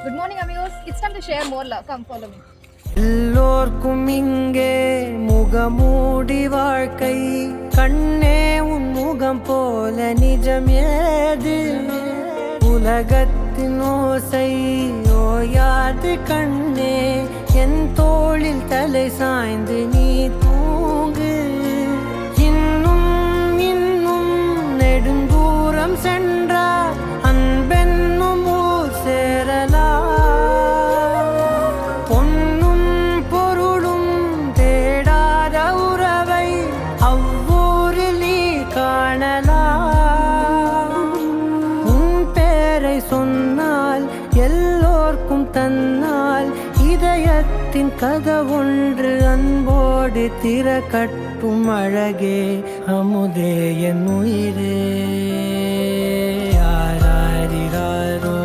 Good morning, amigos. It's time to share more love. Come, follow me. எல்லோர்க்கும் இங்கே முகமூடி வாழ்க்கை கண்ணே உன் முகம் போல நிஜம் ஏது உலகத்தின் ஓசை ஓயாது கண்ணே என் தோளில் தலை சாய்ந்து நீ தூங்கு இன்னும் இன்னும் நெடுந்தூரம் சென்றார் அன்பென்னும் ஊர் சேரலா சொன்னால் எல்லோர்க்கும் தன்னால் இதயத்தின் கதவொன்று அன்போடு திறக்கட்டும் அழகே அமுதே என் உயிரே யாராரிராரோ